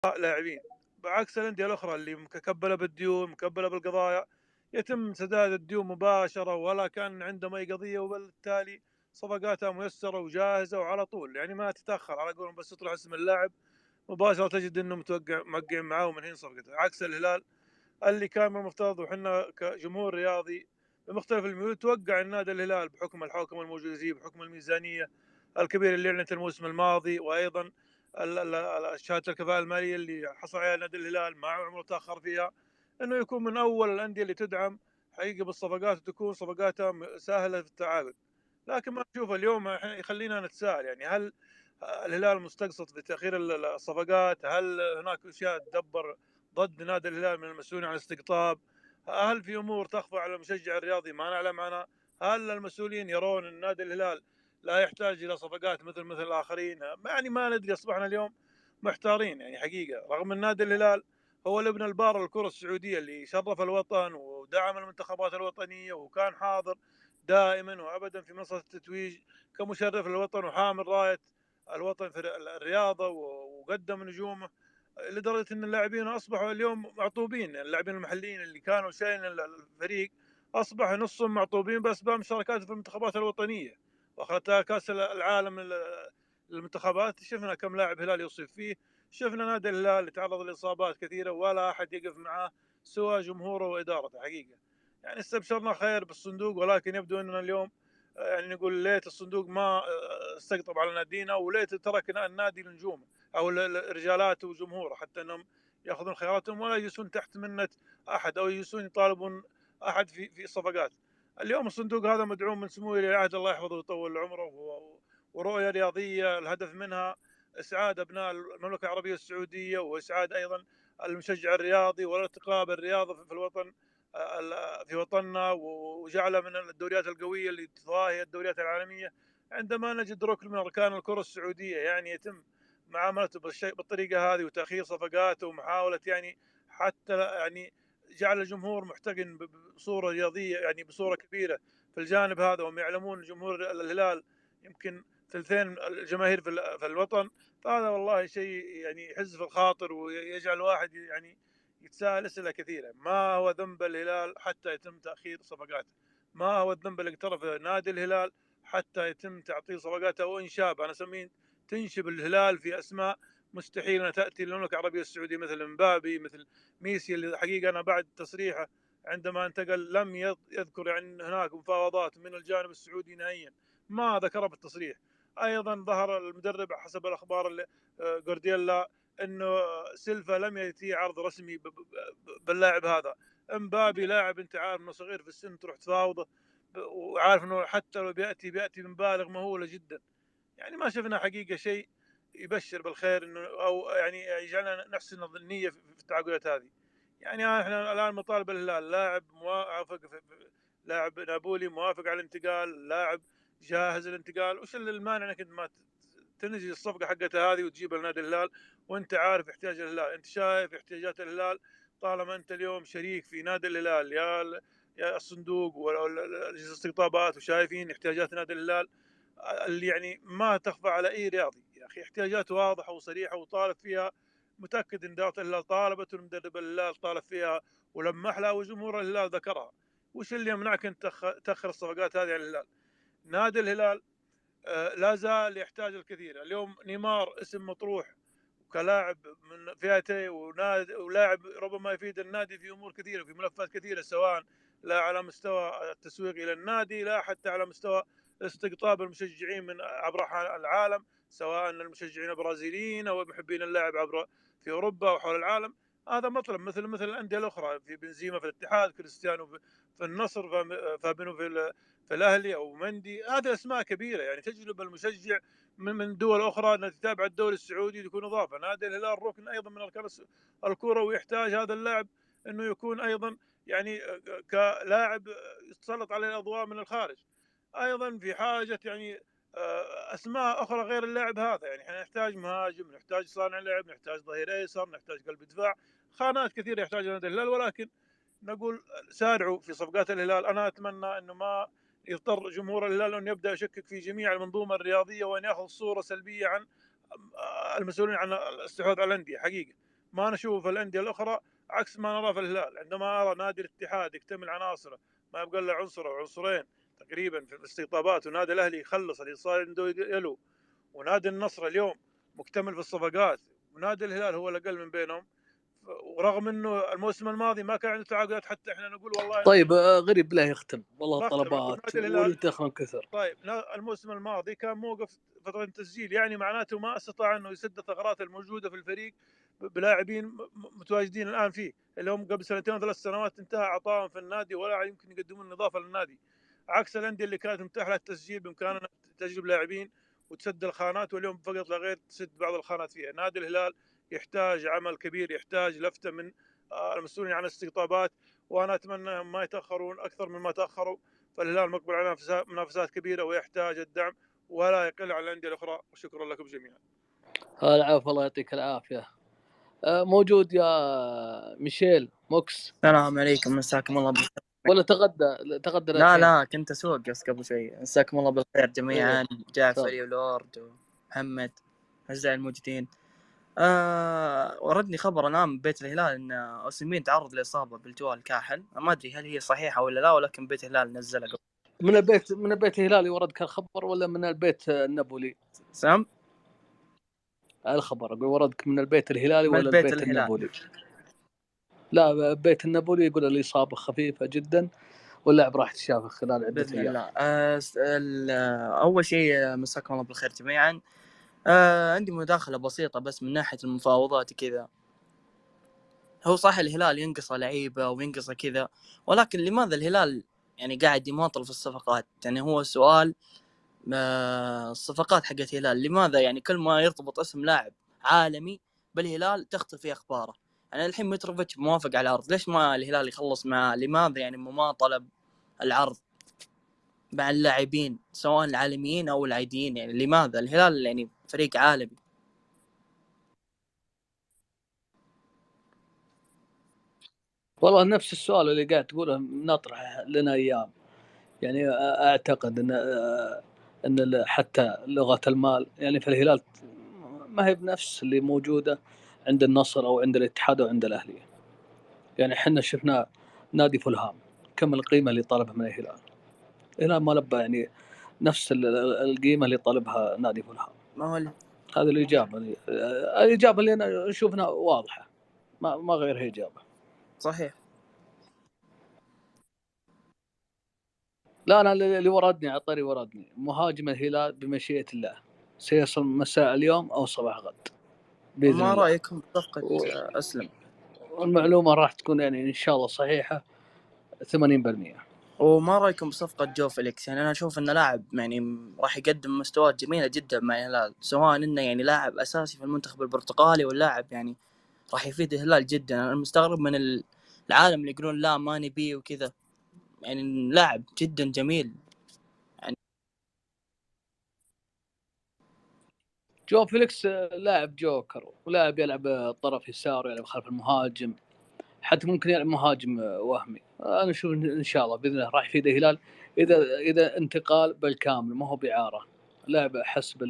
لاعبين، بعكس الأندية الأخرى اللي مكبّلة بالديون، مكبّلة بالقضايا، يتم سداد الديون مباشرة ولا كان عنده أي قضية، وبالتالي صفقاتها ميسّرة وجاهزة وعلى طول، يعني ما تتأخّر على قولهم، بس يطلع اسم اللاعب مباشرة تجد إنه موقّعين معاه ومنهين صفقته، عكس الهلال اللي كان من المفترض وحنا كجمهور رياضي بمختلف الميول توقّع النادي الهلال بحكم الحوكمة الموجودة فيه، بحكم الميزانية الكبيرة اللي أعلنت الموسم الماضي، وأيضًا شهادة الكفاءة المالية اللي حصل عليها نادي الهلال ما عمره تأخر فيها، إنه يكون من أول الأندية اللي تدعم حقيقة بالصفقات وتكون صفقاتها سهلة في التعاقد. لكن ما نشوفه اليوم يخلّينا نتساءل، يعني هل الهلال مستقصد في تأخير الصفقات؟ هل هناك أشياء تدبّر ضد نادي الهلال من المسؤولين عن الاستقطاب؟ هل في أمور تخفى على المشجع الرياضي ما نعلم عنها؟ هل المسؤولين يرون أن نادي الهلال لا يحتاج إلى صفقات مثل الآخرين؟ يعني ما ندري، أصبحنا اليوم محتارين يعني حقيقة، رغم أن نادي الهلال هو الابن البار للكرة السعودية اللي شرف الوطن ودعم المنتخبات الوطنية وكان حاضر دائما وابدا في منصه التتويج كمشرف للوطن وحامل رايه الوطن في الرياضه، وقدم نجومه لدرجه ان اللاعبين اصبحوا اليوم معطوبين، اللاعبين المحليين اللي كانوا شايلين الفريق اصبح نصهم معطوبين باسباب مشاركاتهم في المنتخبات الوطنيه، واخذتها كاس العالم للمنتخبات. شفنا كم لاعب هلال يصيب فيه، شفنا نادي الهلال يتعرض لاصابات كثيره ولا احد يقف معاه سوى جمهوره وادارته حقيقه. يعني استبشرنا خير بالصندوق، ولكن يبدو اننا اليوم يعني نقول ليت الصندوق ما استقطب على نادينا، وليت ترك النادي لنجومه او رجالاته وجمهوره حتى انهم ياخذون خياراتهم ولا يجلسون تحت منه احد او يجلسون يطالبون احد في الصفقات. اليوم الصندوق هذا مدعوم من سمو ولي العهد الله يحفظه ويطول عمره، ورؤيه رياضيه الهدف منها اسعاد ابناء المملكه العربيه السعوديه، واسعاد ايضا المشجع الرياضي والارتقاء بالرياضه في الوطن، في وطننا، وجعله من الدوريات القويه اللي تضاهي الدوريات العالميه. عندما نجد ركن من اركان الكره السعوديه يعني يتم معاملته بالطريقه هذه، وتاخير صفقاته ومحاوله يعني حتى يعني جعل الجمهور محتقن بصوره رياضيه، يعني بصوره كبيره في الجانب هذا، وهم يعلمون جمهور الهلال يمكن ثلثين الجماهير في الوطن. فهذا والله شيء يعني يحز في الخاطر ويجعل الواحد يعني يتساءل اسئله كثيره. ما هو ذنب الهلال حتى يتم تاخير صفقاته؟ ما هو الذنب اللي اقترفه نادي الهلال حتى يتم تعطيل صفقاته وانشاب، انا اسميه تنشب الهلال في اسماء مستحيل ان تاتي للمملكه العربيه السعوديه، مثل مبابي، مثل ميسي، اللي حقيقه انا بعد تصريحه عندما انتقل لم يذكر يعني هناك مفاوضات من الجانب السعودي نهائيا، ما ذكره في التصريح. ايضا ظهر المدرب حسب الاخبار جوارديولا انه سيلفا لم ياتي عرض رسمي باللاعب هذا. امبابي لاعب انت عارف انه صغير في السن، تروح تفاوضه وعارف انه حتى لو بياتي بمبالغ مهوله جدا. يعني ما شفنا حقيقه شيء يبشر بالخير انه او يعني يجعلنا نحسن النيه في التعاقدات هذه. يعني احنا الان مطالب الهلال لاعب موافق لاعب نابولي موافق على الانتقال، لاعب جاهز للانتقال، وش اللي المانع انك انت ما تنهي الصفقه حقتها هذه وتجيب لنادي الهلال وانت عارف احتياج الهلال، انت شايف احتياجات الهلال. طالما انت اليوم شريك في نادي الهلال، يا الصندوق ولا الاستقطابات، وشايفين احتياجات نادي الهلال اللي يعني ما تخفى على اي رياضي، يا اخي احتياجاته واضحه وصريحه وطالب فيها. متاكد ان اداره الهلال طالبت والمدرب الهلال طالب فيها ولمح لها وجمهور الهلال ذكرها. وش اللي يمنعك ان تاخر الصفقات هذه على الهلال؟ نادي الهلال لا زال يحتاج الكثير. اليوم نيمار اسم مطروح كلاعب من فئتي، ولاعب ربما يفيد النادي في امور كثيره، في ملفات كثيره، سواء لا على مستوى التسويق الى النادي، لا حتى على مستوى استقطاب المشجعين من عبر العالم، سواء المشجعين البرازيليين او محبين اللاعب عبر في اوروبا وحول العالم. هذا مطلب مثل الانديه الاخرى، في بنزيما في الاتحاد، كريستيانو في النصر، فابينو في الاهلي، او مندي. هذه اسماء كبيره يعني تجلب المشجع من دول اخرى انها تتابع الدوري السعودي، يكون اضافه. نادي الهلال ركن ايضا من اركان الكره، ويحتاج هذا اللاعب انه يكون ايضا يعني كلاعب يتسلط عليه الاضواء من الخارج. ايضا في حاجه يعني اسماء اخرى غير اللاعب هذا، يعني احنا نحتاج مهاجم، نحتاج صانع لعب، نحتاج ظهير ايسر، نحتاج قلب دفاع، خانات كثيره يحتاجها نادي الهلال. ولكن نقول سارعوا في صفقات الهلال. انا اتمنى انه ما يضطر جمهور الهلال ان يبدا يشكك في جميع المنظومه الرياضيه، وان ياخذ صوره سلبيه عن المسؤولين عن الاستحواذ على الانديه حقيقه. ما نشوف الأندية الأخرى عكس ما نراه في الهلال. عندما أرى نادي الاتحاد يكتمل عناصره، ما يبقى إلا عنصر أو عنصرين تقريبا في الاستقطابات، ونادي الأهلي يخلص اللي صار عنده يلو، ونادي النصر اليوم مكتمل في الصفقات، ونادي الهلال هو الأقل من بينهم، ورغم انه الموسم الماضي ما كان عنده تعاقدات حتى احنا نقول والله طيب غريب بالله يختم، والله بختم اقول الطلبات نادي الهلال. والدخل كثر. طيب الموسم الماضي كان موقف فتره التسجيل، يعني معناته ما استطاع انه يسد الثغرات الموجوده في الفريق بلاعبين متواجدين الان فيه، اللي هم قبل سنتين وثلاث سنوات انتهى عطائهم في النادي ولا يمكن يقدمون اضافه للنادي، عكس الانديه اللي كانت متاحه لها التسجيل بامكانها تجلب لاعبين وتسد الخانات، واليوم فقط لا غير تسد بعض الخانات فيها. نادي الهلال يحتاج عمل كبير، يحتاج لفته من المسؤولين عن الاستقطابات، وانا اتمنى ما يتاخرون اكثر مما تاخروا. فالهلال مقبل على منافسات كبيره ويحتاج الدعم ولا يقل عن الانديه الاخرى. وشكرا لكم جميعا. العفو، الله يعطيك العافيه. موجود يا ميشيل موكس؟ السلام عليكم، مساكم الله بالخير. ولا تغدى لا كنت اسوق بس قبل شوي. مساكم الله بالخير جميعا. جعفري ولورد ومحمد اجزاء الموجودين. وردني خبر الان من بيت الهلال ان اوسيمين تعرض لاصابه بالجوال كاحل، ما ادري هل هي صحيحه ولا لا، ولكن بيت الهلال نزلها قبل. من البيت الهلالي وردك الخبر ولا من البيت النابولي؟ سام الخبر اقول وردك من البيت الهلالي من ولا البيت النابولي؟ لا، بيت النابولي يقول الاصابه خفيفه جدا واللاعب راح يتشافى خلال عده باذن ايام. الله. اول شيء مساكم الله بالخير جميعا. عندي مداخله بسيطه بس من ناحيه المفاوضات كذا. هو صح الهلال ينقصه لعيبه وينقصه كذا، ولكن لماذا الهلال يعني قاعد يماطل في الصفقات؟ يعني هو السؤال. الصفقات حقت الهلال لماذا يعني كل ما يرتبط اسم لاعب عالمي بالهلال تختفي اخباره؟ يعني الحين متروفيتش موافق على العرض، ليش ما الهلال يخلص معاه؟ لماذا يعني مماطله العرض مع اللاعبين سواء العالميين او العاديين؟ يعني لماذا الهلال يعني فريق عالمي؟ والله نفس السؤال اللي قاعد تقوله نطرح لنا ايام. يعني اعتقد ان حتى لغه المال يعني في الهلال ما هي بنفس اللي موجوده عند النصر او عند الاتحاد او عند الاهلي. يعني احنا شفنا نادي فولهام كم القيمه اللي طلبها من الهلال ما لبى يعني نفس القيمه اللي طلبها نادي فولهام. ما هو هذه الاجابه اللي انا نشوفنا واضحه، ما غيرها اجابه. صحيح. لا، انا اللي وردني على طريق وردني مهاجم الهلال بمشيئه الله سيصل مساء اليوم او صباح غد باذن وما الله. رايكم بصفقه اسلم؟ والمعلومه راح تكون يعني ان شاء الله صحيحه 80%. وما رايكم بصفقه جو فيليكس؟ يعني انا اشوف انه لاعب يعني راح يقدم مستويات جميله جدا مع الهلال، سواء انه يعني لاعب اساسي في المنتخب البرتقالي ولا لاعب يعني راح يفيد الهلال جدا. انا مستغرب من العالم اللي يقولون لا ما نبيه وكذا، يعني لاعب جدا جميل يعني. جو فيليكس لاعب جوكر ولاعب يلعب طرف يسار، يلعب خلف المهاجم، حتى ممكن يلعب مهاجم وهمي. انا اشوف ان شاء الله باذن الله راح يفيد الهلال اذا انتقال بالكامل ما هو باعاره. لاعب حسب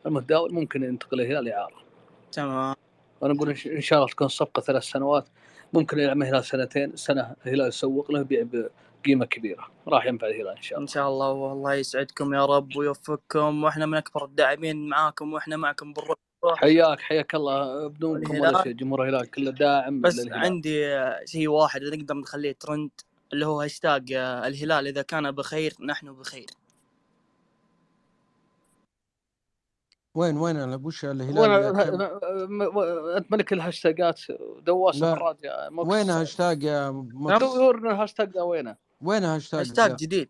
المتداول ممكن ينتقل الهلال اعاره. تمام. وانا اقول ان شاء الله تكون صفقه 3 سنوات، ممكن يلعب الهلال سنتين، سنه الهلال يسوق له يبيع بقيمه كبيره، راح ينفع الهلال ان شاء الله. ان شاء الله، والله يسعدكم يا رب ويوفقكم، واحنا من اكبر الداعمين معاكم واحنا معكم بالروح. حياك الله، بدونكم ولا شيء. جمهور الهلال كله داعم بس للهلال. عندي شيء واحد اذا نقدر نخليه ترند، اللي هو هاشتاج الهلال اذا كان بخير نحن بخير. وين انا وش الهلال انت ملك الهاشتاجات دواسه مرات يا موكس. وين هاشتاج يا موكس؟ دورنا الهاشتاج ده وين هاشتاج جديد؟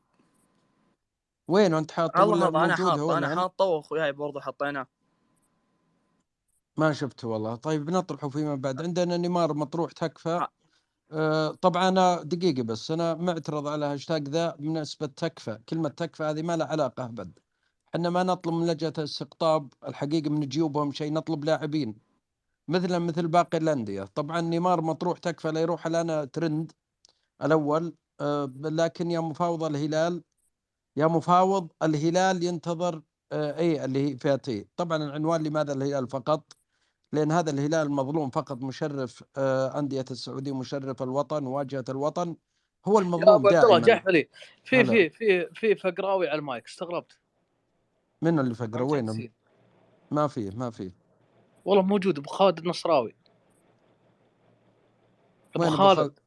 وين انت حاطه ولا موجود؟ انا حاطه واخوياي برضو حطيناه. ما شفته والله. طيب بنطرحه فيما بعد. عندنا نيمار مطروح تكفى. طبعا أنا دقيقة بس أنا معترض على هاشتاج ذا بمناسبة تكفى. كلمة تكفى هذه ما لها علاقة أبد. إحنا ما نطلب من لجنة الاستقطاب الحقيقة من جيوبهم شيء، نطلب لاعبين مثل باقي الأندية. طبعا نيمار مطروح تكفى لا يروح الآن ترند الأول. لكن يا مفاوض الهلال ينتظر اللي هي فياتي. طبعا العنوان لماذا الهلال فقط، لأن هذا الهلال المظلوم فقط مشرف أندية السعودية، مشرف الوطن، واجهة الوطن، هو يا المظلوم ابو عبد الله دائما. جحفلي، في فقراوي على المايك، استغربت. من اللي فقره؟ وين؟ ما فيه والله موجود ابو خالد النصراوي. ابو وين خالد؟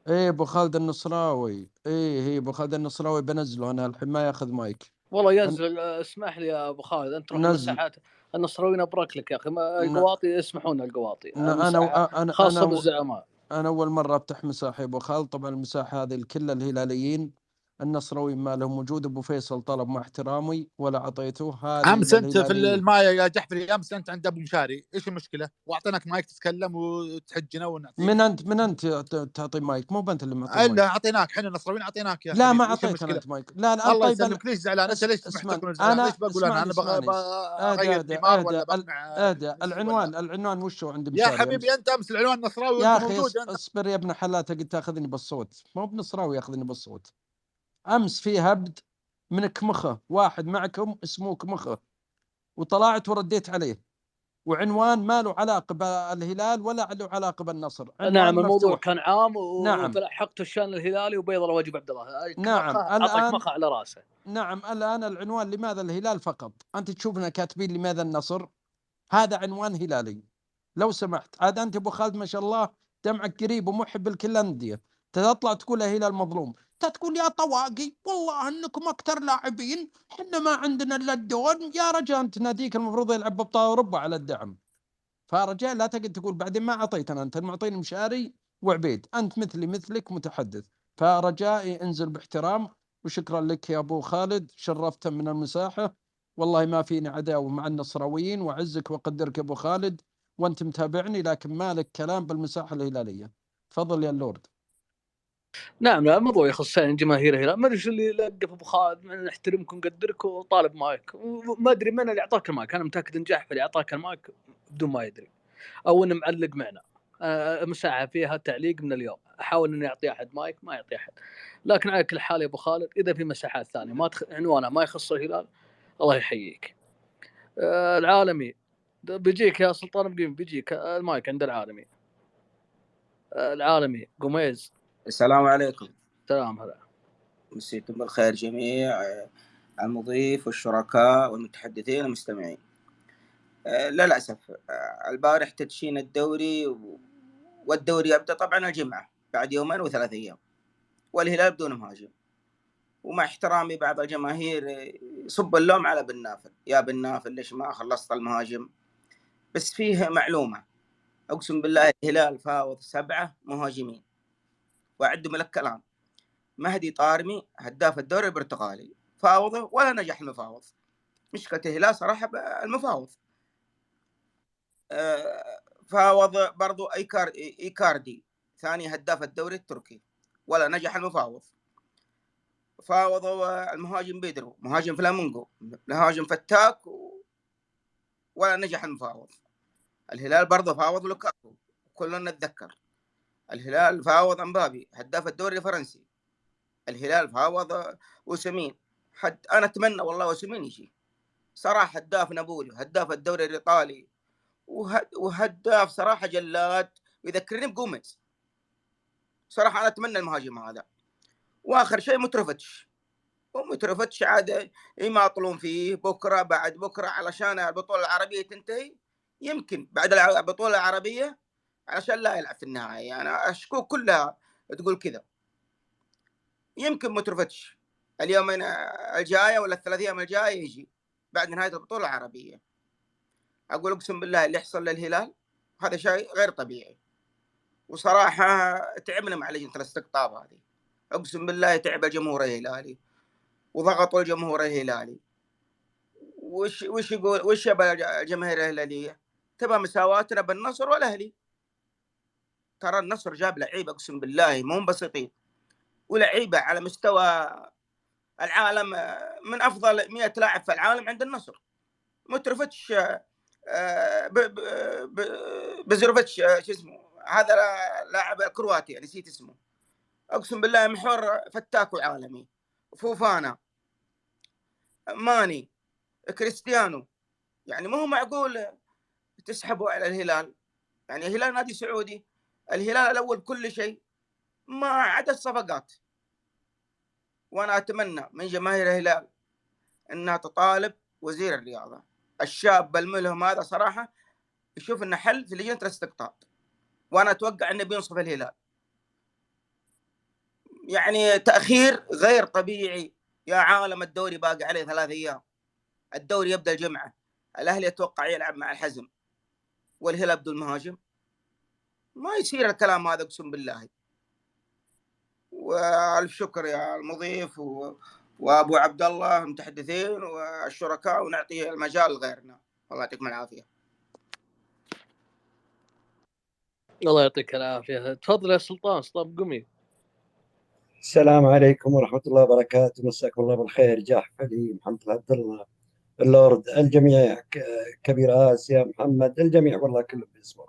ايه ابو خالد النصراوي، ايه ابو خالد النصراوي بنزله انا الحين، ما ياخذ مايك والله ينزل. اسمح لي يا ابو خالد، انت تروح نزل. المساحات النصراويين ابرك لك يا اخي. القواطي يسمحون، القواطي انا المساحه انا خاصه انا بالزعماء. أنا أول مرة أفتح مساحة أبو خالد. طبعا المساحة هذه الكل الهلاليين، النصراوي ما لهم وجود. أبو فيصل طلب مع احترامي ولا أعطيته. هذه امس انت في للهلاليين. المايه يا جحفري، امس انت عند ابو مشاري، ايش المشكله؟ واعطيناك مايك تتكلم وتحجنا ونعطيك. من أنت تعطي مايك؟ مو بنت اللي معطي مايك. الا اعطيناك، احنا النصراويين اعطيناك يا لا حبيبي. ما ايش أعطيتنا المشكله؟ أنت مايك. لا الله طيب يسلمك، ليش زعلان انت؟ ليش سمحت تكون زعلان؟ ليش بقول انا اغير نيمار ولا بقنع العنوان وشو عند يا مشاري حبيبي؟ انت امس العنوان نصراوي يا وانت أخي موجود انت. اصبر يا ابن حلال، تقدر تاخذني بالصوت، مو بنصراوي ياخذني بالصوت. أمس في هبد من كمخه، واحد معكم اسمه كمخه، وطلعت ورديت عليه، وعنوان ما له علاقة بالهلال ولا له علاقة بالنصر. نعم الموضوع مفتوح. كان عام نعم وحقت الشان الهلالي وبيض الواجب عبد الله. نعم اعطاك مخه على راسه. نعم الآن العنوان لماذا الهلال فقط. أنت تشوفنا كاتبين لماذا النصر، هذا عنوان هلالي لو سمحت. عاد أنت أبو خالد ما شاء الله دمعك قريب ومحب لكل الأندية، تطلع تقول الهلال مظلوم، تقول يا طواقي والله انكم اكثر لاعبين، احنا ما عندنا الا الدون. يا رجال انت ناديك المفروض يلعب بابطال اوروبا على الدعم، فرجال لا تقعد تقول بعدين ما اعطيتنا. انت معطيني مشاري وعبيد، انت مثلك متحدث. فرجائي انزل باحترام، وشكرا لك يا ابو خالد، شرفت من المساحه. والله ما فيني عداوه مع النصراويين، واعزك واقدرك يا ابو خالد، وانت متابعني، لكن ما لك كلام بالمساحه الهلاليه. تفضل يا اللورد. نعم لا الموضوع يخص جماهير الهلال. ما ادري ايش اللي لقف ابو خالد، نحترمك ونقدرك وطالب مايك. ما ادري من اللي اعطاك المايك. انا متاكد ان جحفل اعطاك المايك بدون ما يدري، او انه معلق معنا. مساحه فيها تعليق من اليوم، احاول اني اعطي احد مايك ما يعطي احد. لكن على كل حال يا ابو خالد، اذا في مساحات ثانيه ما عنوانها ما يخص الهلال، الله يحييك. العالمي بيجيك يا سلطان بقيم، بيجيك المايك عند العالمي. العالمي قميز. السلام عليكم. سلام. هذا مسيتم بالخير جميع المضيف والشركاء والمتحدثين والمستمعين. للأسف البارح تدشين الدوري، والدوري يبدأ طبعا الجمعة بعد 2 و3 أيام، والهلال بدون مهاجم. ومع احترامي بعض الجماهير يصب اللوم على بن نافل، يا بن نافل ليش ما خلصت المهاجم؟ بس فيه معلومة، أقسم بالله الهلال فاوض 7 مهاجمين، وأعدهم لك كلام. مهدي طارمي هداف الدوري البرتغالي فاوضه ولا نجح المفاوض. مشكلة الهلال صراحة المفاوض. فاوض برضو إيكاردي ثاني هداف الدوري التركي ولا نجح المفاوض. فاوضوا المهاجم بيدرو، مهاجم فلامينغو، مهاجم فتاك ولا نجح المفاوض. الهلال برضو فاوض لوكاكو، كلنا نتذكر. الهلال فاوض امبابي هداف الدوري الفرنسي. الهلال فاوض وسمين. انا اتمنى والله وسمين يجي صراحه، هداف نابولي وهداف الدوري الايطالي وهداف صراحه جلاد، ويذكرني بجوميز. صراحه انا اتمنى المهاجم هذا. واخر شيء متروفتش عاد يماطلون فيه بكره بعد بكره علشان البطوله العربيه تنتهي، يمكن بعد البطوله العربيه علشان لا يلعب في النهائي. انا اشكوك كلها تقول كذا. يمكن متروفتش اليومين الجايه ولا ال3 أيام الجايه يجي بعد نهايه البطوله العربيه. اقول اقسم بالله اللي يحصل للهلال هذا شيء غير طبيعي، وصراحه تعبنا مع لجنه الاستقطاب هذه. اقسم بالله تعب الجمهور الهلالي وضغطوا الجمهور الهلالي. وش يقول وش يبغى الجماهير الهلاليه؟ تبغى مساواتنا بالنصر والاهلي. ترى النصر جاب لعيبه اقسم بالله مو بسيطين، ولعيبه على مستوى العالم، من افضل 100 لاعب في العالم عند النصر. متروفتش بزروفتش شو اسمه هذا لاعب كرواتي نسيت اسمه، اقسم بالله محور فتاك عالمي. فوفانا، ماني، كريستيانو، يعني ما هو معقول تسحبوا على الهلال؟ يعني الهلال نادي سعودي، الهلال الاول كل شيء ما عدا الصفقات. وانا اتمنى من جماهير الهلال انها تطالب وزير الرياضه الشاب الملهم هذا صراحه يشوف انه حل في لجنه الاستقطاب، وانا اتوقع انه بينصف الهلال. يعني تاخير غير طبيعي يا عالم. الدوري باقي عليه 3 أيام، الدوري يبدا الجمعه، الاهلي يتوقع يلعب مع الحزم والهلال بدون مهاجم. ما يصير الكلام هذا اقسم بالله. والف شكر يا المضيف وابو عبد الله المتحدثين والشركاء، ونعطي المجال لغيرنا. الله يعطيكم العافيه. الله يعطيك العافيه. تفضل يا سلطان قمي. السلام عليكم ورحمة الله وبركاته، مساكم الله بالخير. جحفلي، محمد عبد الله، اللورد، الجميع، كبير آسيا، محمد، الجميع والله كلهم باسمه.